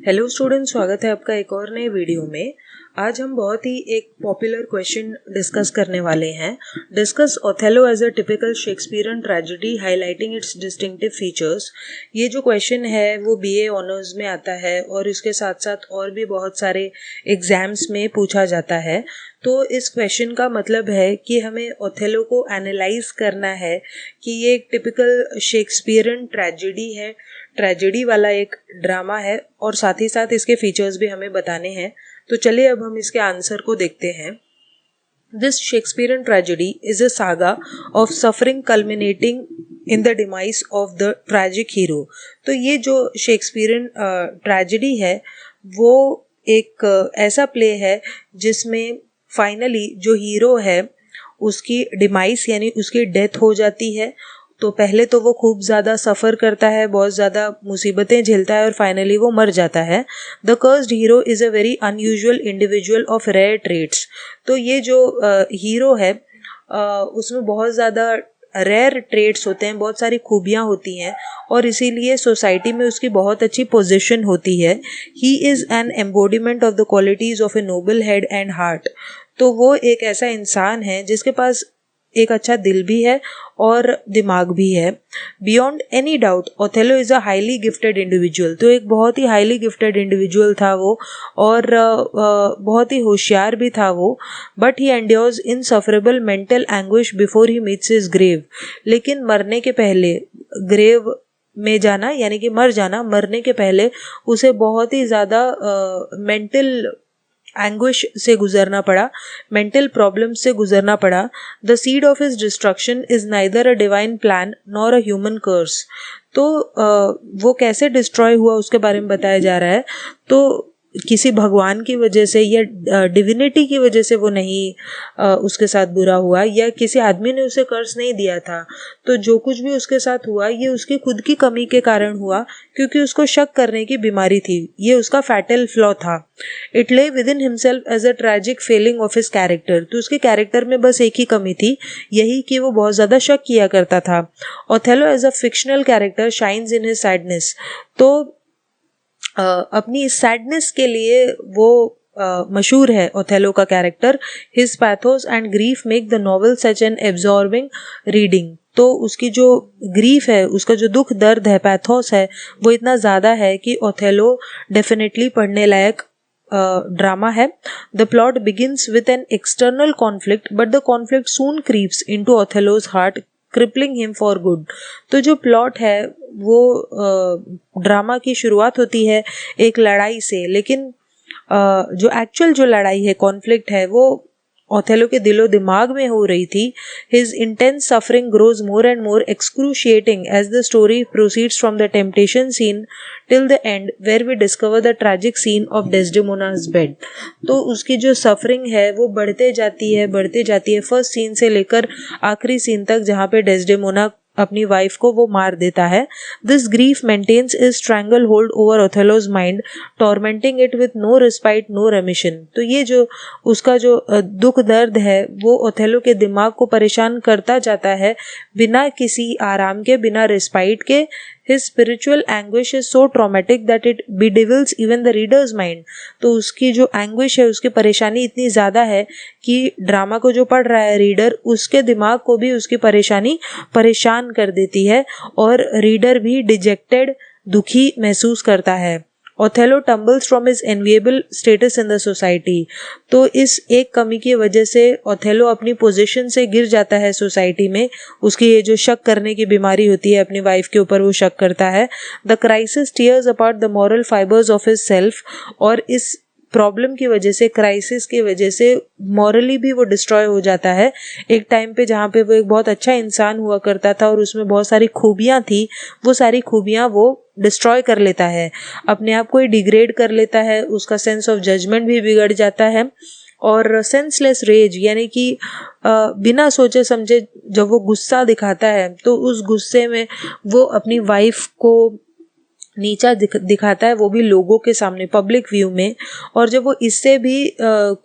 Hello student, स्वागत है आपका एक और नए वीडियो में। आज हम बहुत ही एक पॉपुलर क्वेश्चन डिस्कस करने वाले हैं। Discuss Othello as a typical Shakespearean tragedy highlighting its distinctive features. ये जो क्वेश्चन है वो बीए ऑनर्स में आता है और इसके साथ साथ और भी बहुत सारे एग्जाम्स में पूछा जाता है। तो इस क्वेश्चन का मतलब है कि हमें ओथेलो को एनालाइज करना है कि ये एक टिपिकल शेक्सपियरियन ट्रेजेडी है, ट्रेजेडी वाला एक ड्रामा है और साथ ही साथ इसके फीचर्स भी हमें बताने हैं। तो चलिए अब हम इसके आंसर को देखते हैं। This Shakespearean tragedy is a saga of suffering culminating in the demise of the tragic hero. तो ये जो शेक्सपियरियन ट्रेजेडी है वो एक ऐसा प्ले है जिसमें फाइनली जो हीरो है उसकी डिमाइस यानी उसकी डेथ हो जाती है। तो पहले तो वो खूब ज़्यादा सफ़र करता है, बहुत ज़्यादा मुसीबतें झेलता है और फाइनली वो मर जाता है। The cursed hero is a very unusual individual of rare traits. तो ये जो हीरो है उसमें बहुत ज़्यादा रेयर ट्रेट्स होते हैं, बहुत सारी खूबियाँ होती हैं और इसीलिए सोसाइटी में उसकी बहुत अच्छी पोजीशन होती है। He is an embodiment of the qualities of a noble head and heart. तो वो एक ऐसा इंसान है जिसके पास एक अच्छा दिल भी है और दिमाग भी है। Beyond any doubt Othello is a highly gifted individual. तो एक बहुत ही हाईली गिफ्टेड इंडिविजुअल था वो और बहुत ही होशियार भी था वो। But he endures insufferable mental anguish before he meets his grave. लेकिन मरने के पहले, ग्रेव में जाना यानी कि मर जाना, मरने के पहले उसे बहुत ही ज़्यादा मेंटल एंग्विश से गुजरना पड़ा, मेंटल प्रॉब्लम से गुजरना पड़ा। The seed of his destruction is neither a divine plan nor a human curse. तो वो कैसे डिस्ट्रॉय हुआ उसके बारे में बताया जा रहा है। तो किसी भगवान की वजह से या डिविनिटी की वजह से वो नहीं उसके साथ बुरा हुआ या किसी आदमी ने उसे कर्ज नहीं दिया था। तो जो कुछ भी उसके साथ हुआ ये उसकी खुद की कमी के कारण हुआ, क्योंकि उसको शक करने की बीमारी थी। ये उसका फैटल फ्लॉ था। It lay within himself as a tragic failing of his character. तो उसके कैरेक्टर में बस एक ही कमी थी, यही कि वो बहुत ज़्यादा शक किया करता था। Othello as a fictional character shines in his sadness. तो अपनी इस सैडनेस के लिए वो मशहूर है ओथेलो का character. His pathos and grief make the novel such an absorbing reading. तो उसकी जो ग्रीफ है, उसका जो दुख दर्द है, पैथोस है, वो इतना ज़्यादा है कि ओथेलो डेफिनेटली पढ़ने लायक ड्रामा है। The plot begins with an external conflict but the conflict soon creeps into Othello's heart crippling him for good. तो जो प्लॉट है वो ड्रामा की शुरुआत होती है एक लड़ाई से, लेकिन जो एक्चुअल जो लड़ाई है, कॉन्फ्लिक्ट है, वो ओथेलो के दिलो दिमाग में हो रही थी। His intense suffering grows more and more excruciating as the story proceeds from the temptation scene till the end where we discover the tragic scene of Desdemona's bed. तो उसकी जो सफरिंग है वो बढ़ते जाती है, बढ़ते जाती है, फर्स्ट सीन से लेकर आखिरी सीन तक जहाँ पे डेस्डेमोना अपनी वाइफ को वो मार देता है। This grief maintains is strangle hold over Othello's mind, tormenting it with no respite no remission. तो ये जो उसका जो दुख दर्द है वो ओथेलो के दिमाग को परेशान करता जाता है बिना किसी आराम के, बिना रिस्पाइट के। His spiritual anguish is so traumatic that it bedevils even the reader's mind। तो उसकी जो anguish है, उसकी परेशानी इतनी ज़्यादा है कि ड्रामा को जो पढ़ रहा है रीडर, उसके दिमाग को भी उसकी परेशानी परेशान कर देती है और रीडर भी डिजेक्टेड, दुखी महसूस करता है। Othello tumbles from his enviable status in the society. तो इस एक कमी की वजह से ओथेलो अपनी पोजीशन से गिर जाता है सोसाइटी में। उसकी ये जो शक करने की बीमारी होती है, अपनी वाइफ के ऊपर वो शक करता है। The crisis tears apart the moral fibres of his self. और इस प्रॉब्लम की वजह से, क्राइसिस की वजह से मॉरली भी वो डिस्ट्रॉय हो जाता है। एक टाइम पे जहाँ पे वो एक बहुत अच्छा इंसान हुआ करता था और उसमें बहुत सारी खूबियाँ थी, वो सारी खूबियाँ वो डिस्ट्रॉय कर लेता है, अपने आप को ही डिग्रेड कर लेता है, उसका सेंस ऑफ जजमेंट भी बिगड़ जाता है। और सेंसलेस रेज यानी कि बिना सोचे समझे जब वो गुस्सा दिखाता है तो उस गुस्से में वो अपनी वाइफ को नीचा दिखाता है, वो भी लोगों के सामने, पब्लिक व्यू में। और जब वो इससे भी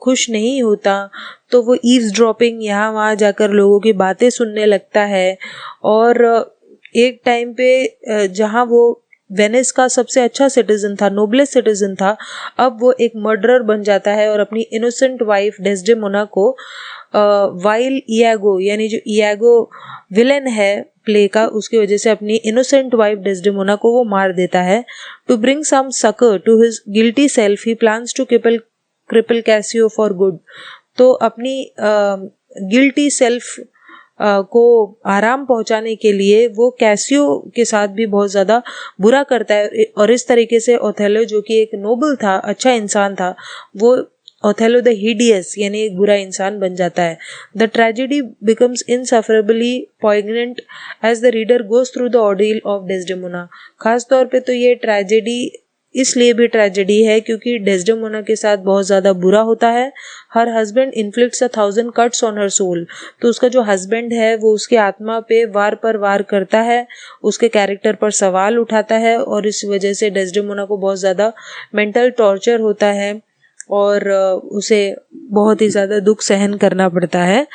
खुश नहीं होता तो वो ईव्सड्रॉपिंग, यहाँ वहाँ जाकर लोगों की बातें सुनने लगता है। और एक टाइम पे जहाँ वो वेनिस का सबसे अच्छा सिटीजन था, नोबलेस्ट सिटीजन था, अब वो एक मर्डरर बन जाता है और अपनी इनोसेंट वाइफ डेस्डेमोना को वाइल इयागो, यानी जो इयागो विलेन है प्ले का, उसकी वजह से अपनी इनोसेंट वाइफ डेस्डेमोना को वो मार देता है। To bring some succour to his guilty self he plans to cripple Cassio for good. तो अपनी गिल्टी सेल्फ को आराम पहुंचाने के लिए वो कैसियो के साथ भी बहुत ज़्यादा बुरा करता है, और इस तरीके से ओथेलो जो कि एक नोबल था, अच्छा इंसान था, वो ओथेलो द हिडियस यानी एक बुरा इंसान बन जाता है। The tragedy becomes insufferably poignant as the reader goes through the ordeal of Desdemona. खास तौर पे तो ये ट्रेजेडी इसलिए भी ट्रेजेडी है क्योंकि डेस्डेमोना के साथ बहुत ज़्यादा बुरा होता है। Her husband inflicts 1,000 cuts on her soul. तो उसका जो हस्बैंड है वो उसके आत्मा पे वार पर वार करता है, उसके कैरेक्टर पर सवाल उठाता है, और इस वजह से डेस्डेमोना को बहुत ज़्यादा मेंटल टॉर्चर होता है और उसे बहुत ही ज़्यादा दुख सहन करना पड़ता है।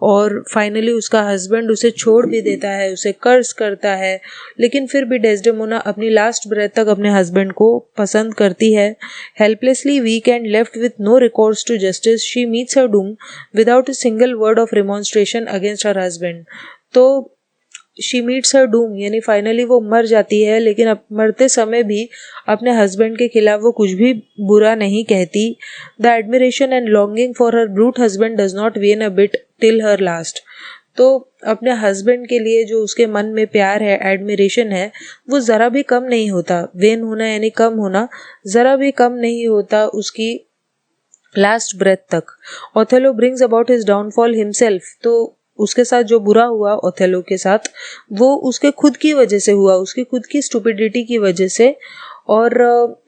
और फाइनली उसका हस्बैंड उसे छोड़ भी देता है, उसे कर्ज करता है, लेकिन फिर भी डेस्डेमोना अपनी लास्ट ब्रेथ तक अपने हस्बैंड को पसंद करती है। Helplessly weak and left with no recourse to justice she meets her doom without a single word of remonstration against her husband. तो शी मीट्स हर डूम यानी फाइनली वो मर जाती है, लेकिन मरते समय भी अपने हस्बैंड के खिलाफ वो कुछ भी बुरा नहीं कहती। The admiration and longing for her brute husband does not when a bit till her last. तो अपने हस्बैंड के लिए जो उसके मन में प्यार है, एडमिरेशन है, वो ज़रा भी कम नहीं होता। वेन होना यानी कम होना, ज़रा भी कम नहीं होता उसकी लास्ट ब्रेथ तक। Othello brings about his downfall himself. तो उसके साथ जो बुरा हुआ ओथेलो के साथ, वो उसके खुद की वजह से हुआ, उसकी खुद की स्टुपिडिटी की वजह से। और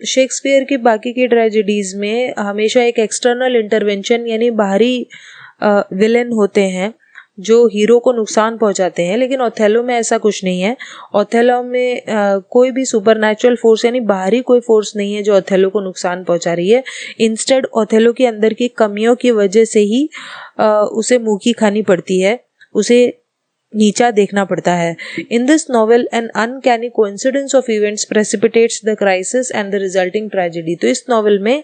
शेक्सपियर की बाकी की ट्रेजेडीज में हमेशा एक एक्सटर्नल इंटरवेंशन यानी बाहरी विलेन होते हैं जो हीरो को नुकसान पहुंचाते हैं, लेकिन ओथेलो में ऐसा कुछ नहीं है। ओथेलो में कोई भी सुपरनैचुरल फोर्स यानी बाहरी कोई फोर्स नहीं है जो ओथेलो को नुकसान पहुंचा रही है। इंस्टेड ओथेलो के अंदर की कमियों की वजह से ही उसे मुंह की खानी पड़ती है, उसे नीचा देखना पड़ता है। In this novel an uncanny coincidence of events precipitates the crisis and the resulting tragedy. तो इस नॉवेल में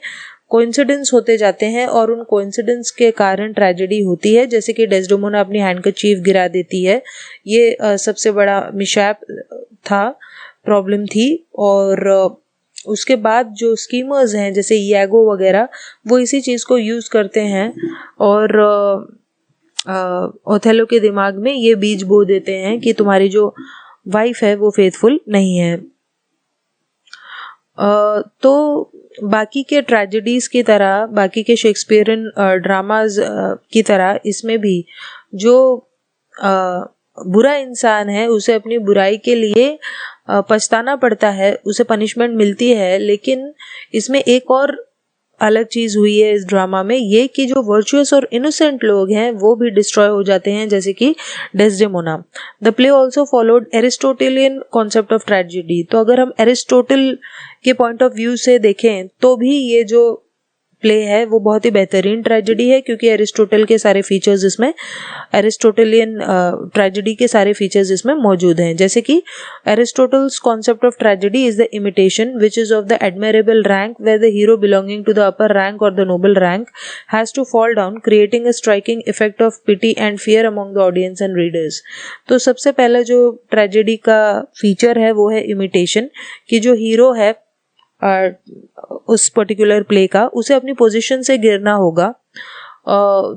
कोइंसिडेंस होते जाते हैं और उन कोइंसिडेंस के कारण ट्रेजेडी होती है, जैसे कि डेस्डेमोना अपनी हैंडकरचीफ गिरा देती है। ये सबसे बड़ा मिशैप था, प्रॉब्लम थी। और उसके बाद जो स्कीमर्स हैं जैसे इयागो वगैरह, वो इसी चीज़ को यूज़ करते हैं और ओथेलो के दिमाग में ये बीज बो देते हैं कि तुम्हारी जो वाइफ है वो फेथफुल नहीं है। तो बाकी के ट्रेजेडीज़ की तरह, बाकी के शेक्सपियरन ड्रामाज की तरह इसमें भी जो बुरा इंसान है उसे अपनी बुराई के लिए पछताना पड़ता है, उसे पनिशमेंट मिलती है। लेकिन इसमें एक और अलग चीज़ हुई है इस ड्रामा में, ये कि जो वर्चुअस और इनोसेंट लोग हैं वो भी डिस्ट्रॉय हो जाते हैं, जैसे कि Desdemona. The play also followed Aristotelian concept of tragedy. तो अगर हम एरिस्टोटल के पॉइंट ऑफ व्यू से देखें तो भी ये जो प्ले है वो बहुत ही बेहतरीन ट्रेजेडी है, क्योंकि एरिस्टोटल के सारे फीचर्स इसमें, एरिस्टोटेलियन ट्रेजेडी के सारे फीचर्स इसमें मौजूद हैं। जैसे कि Aristotle's concept of tragedy is the imitation which is of the admirable rank where the hero belonging to the upper rank और the noble rank has to fall down, creating a striking effect of pity and fear among the audience and readers. तो सबसे पहला जो tragedy का feature है वो है imitation, कि जो हीरो है उस पर्टिकुलर प्ले का, उसे अपनी पोजीशन से गिरना होगा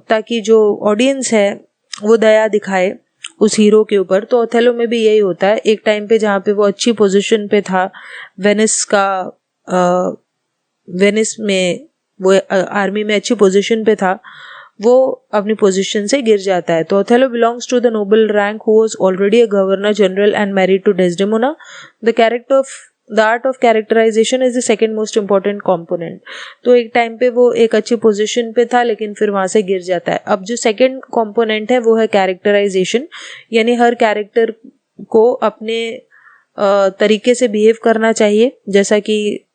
ताकि जो ऑडियंस है वो दया दिखाए उस हीरो के ऊपर। तो ओथेलो में भी यही होता है। एक टाइम पे जहाँ पे वो अच्छी पोजीशन पे था, वेनिस में वो आर्मी में अच्छी पोजीशन पे था, वो अपनी पोजीशन से गिर जाता है। तो Othello belongs to the noble rank who was already a governor general and married to Desdemona. The art of characterization is the second most important component. तो एक टाइम पे वो एक अच्छी पोजीशन पे था लेकिन फिर वहाँ से गिर जाता है। अब जो सेकेंड कॉम्पोनेंट है वो है कैरेक्टराइजेशन, यानी हर कैरेक्टर को अपने तरीके से बिहेव करना चाहिए, जैसा कि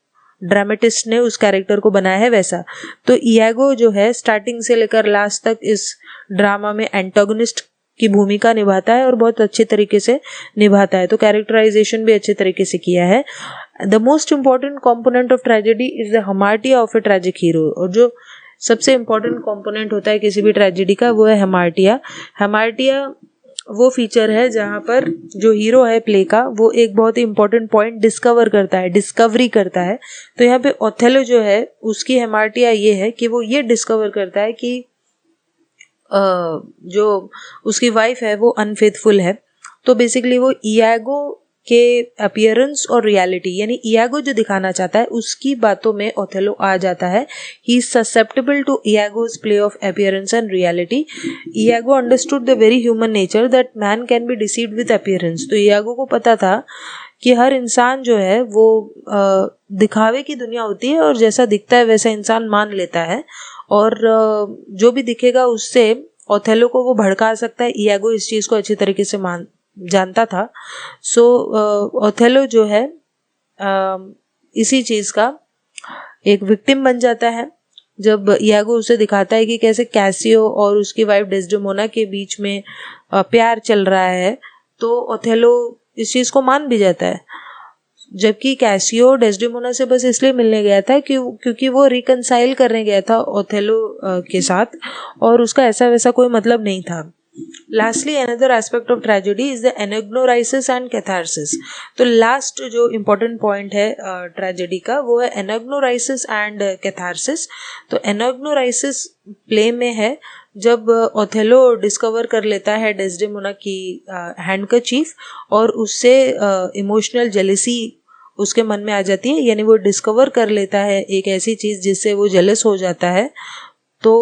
ड्रामेटिस्ट ने उस कैरेक्टर को बनाया है वैसा। तो इयागो जो है स्टार्टिंग से लेकर लास्ट तक इस ड्रामा में एंटागोनिस्ट की भूमिका निभाता है और बहुत अच्छे तरीके से निभाता है। तो कैरेक्टराइजेशन भी अच्छे तरीके से किया है। The most important component of tragedy is the hamartia of a tragic hero. और जो सबसे इम्पॉर्टेंट कॉम्पोनेंट होता है किसी भी ट्रेजेडी का वो है हमार्टिया। हमार्टिया वो फीचर है जहाँ पर जो हीरो है प्ले का वो एक बहुत ही इंपॉर्टेंट पॉइंट डिस्कवरी करता है। तो यहाँ पे ओथेलो जो है उसकी हेमार्टिया ये है कि वो ये डिस्कवर करता है कि जो उसकी वाइफ है वो अनफेथफुल है। तो बेसिकली वो इयागो के अपीयरेंस और रियलिटी यानी इयागो जो दिखाना चाहता है उसकी बातों में ओथेलो आ जाता है। He is susceptible to Iago's play of appearance and reality. Iago understood the very human nature that man can be deceived with appearance. तो इयागो को पता था कि हर इंसान जो है वो दिखावे की दुनिया होती है और जैसा दिखता है वैसा इंसान मान लेता है और जो भी दिखेगा उससे ओथेलो को वो भड़का सकता है। इयागो इस चीज़ को अच्छी तरीके से जानता था। सो ओथेलो जो है इसी चीज़ का एक विक्टिम बन जाता है जब इयागो उसे दिखाता है कि कैसे कैसियो और उसकी वाइफ डेस्डेमोना के बीच में प्यार चल रहा है। तो ओथेलो इस चीज़ को मान भी जाता है, जबकि कैसियो डेस्डेमोना से बस इसलिए मिलने गया था क्योंकि वो रिकनसाइल करने गया था ओथेलो के साथ और उसका ऐसा वैसा कोई मतलब नहीं था। Lastly another aspect of tragedy is the anagnorisis and catharsis. तो लास्ट जो इम्पोर्टेंट पॉइंट है ट्रेजेडी का वो है एनेग्नोराइसिस एंड कैथारसिस। तो एनेग्नोराइसिस प्ले में है जब ओथेलो डिस्कवर कर लेता है डेस्डेमोना की हैंडकरचीफ और उससे इमोशनल जेलिसी उसके मन में आ जाती है, यानी वो डिस्कवर कर लेता है एक ऐसी चीज़ जिससे वो जेलस हो जाता है। तो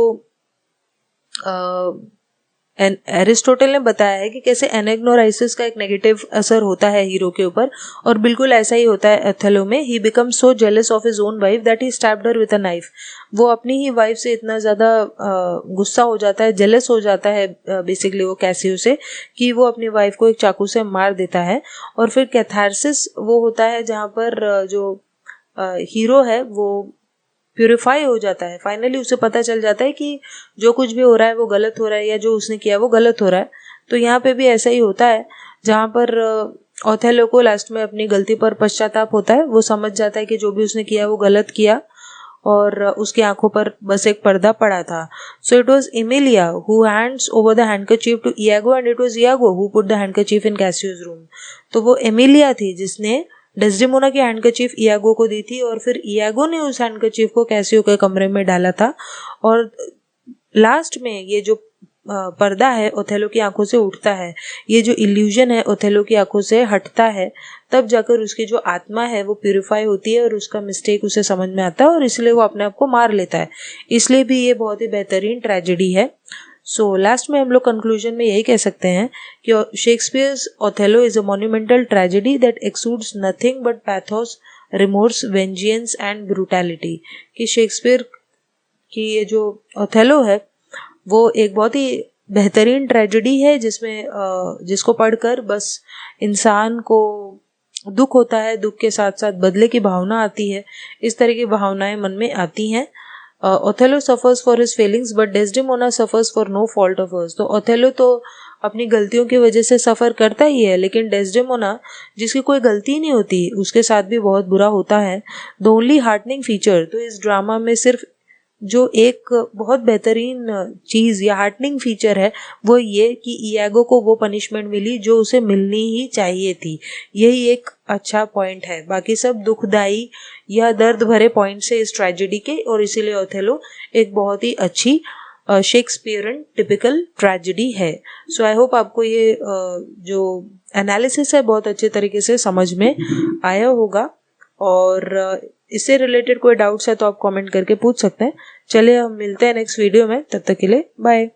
एरिस्टोटल ने बताया है कि कैसे एनेग्नोराइसिस का एक नेगेटिव असर होता है हीरो के ऊपर और बिल्कुल ऐसा ही होता है ओथेलो में। ही becomes so jealous of his own wife that he stabbed her with a knife. वो अपनी ही वाइफ से इतना ज़्यादा गुस्सा हो जाता है, जेलस हो जाता है बेसिकली वो कैसियो से कि वो अपनी वाइफ को एक चाकू से मार देता है। और फिर कैथारसिस वो होता है जहाँ पर जो हीरो है वो प्यूरिफाई हो जाता है। फाइनली उसे पता चल जाता है कि जो कुछ भी हो रहा है वो गलत हो रहा है या जो उसने किया वो गलत हो रहा है। तो यहाँ पे भी ऐसा ही होता है जहाँ पर ओथेलो को लास्ट में अपनी गलती पर पश्चाताप होता है। वो समझ जाता है कि जो भी उसने किया वो गलत किया और उसकी आंखों पर बस एक पर्दा पड़ा था। So it was Emilia who hands over the handkerchief to Iago and it was Iago who put the handkerchief in Cassio's room. तो वो एमिलिया थी जिसने डेस्डेमोना की हैंडकरचीफ इयागो को दी थी और फिर इयागो ने उस हैंडकरचीफ को कैसियो के कमरे में डाला था। और लास्ट में ये जो पर्दा है ओथेलो की आंखों से उठता है, ये जो इल्यूजन है ओथेलो की आंखों से हटता है, तब जाकर उसकी जो आत्मा है वो प्यूरिफाई होती है और उसका मिस्टेक उसे समझ में आता है और इसलिए वो अपने आप को मार लेता है। इसलिए भी ये बहुत ही बेहतरीन ट्रेजेडी है। सो लास्ट में हम लोग कंक्लूजन में यही कह सकते हैं कि Shakespeare's Othello is a monumental tragedy that exudes nothing but pathos, remorse, vengeance and brutality. कि शेक्सपियर की ये जो ओथेलो है वो एक बहुत ही बेहतरीन ट्रेजेडी है जिसको पढ़कर बस इंसान को दुख होता है, दुख के साथ साथ बदले की भावना आती है, इस तरह की भावनाएं मन में आती हैं। Othello suffers for his feelings but Desdemona suffers for no fault of hers. तो ओथेलो तो अपनी गलतियों की वजह से सफ़र करता ही है, लेकिन डेस्डेमोना जिसकी कोई गलती नहीं होती उसके साथ भी बहुत बुरा होता है। द ओनली हार्टनिंग फीचर, तो इस ड्रामा में सिर्फ जो एक बहुत बेहतरीन चीज़ या हार्टनिंग फीचर है वो ये कि इयागो को वो पनिशमेंट मिली जो उसे मिलनी ही चाहिए थी। यही एक अच्छा पॉइंट है, बाकी सब दुखदाई या दर्द भरे पॉइंट से इस ट्रेजेडी के, और इसीलिए ओथेलो एक बहुत ही अच्छी शेक्सपियरन टिपिकल ट्रेजेडी है। सो आई होप आपको ये जो एनालिसिस है बहुत अच्छे तरीके से समझ में आया होगा, और इससे रिलेटेड कोई डाउट्स है तो आप कमेंट करके पूछ सकते हैं। चलिए हम मिलते हैं नेक्स्ट वीडियो में, तब तक के लिए बाय।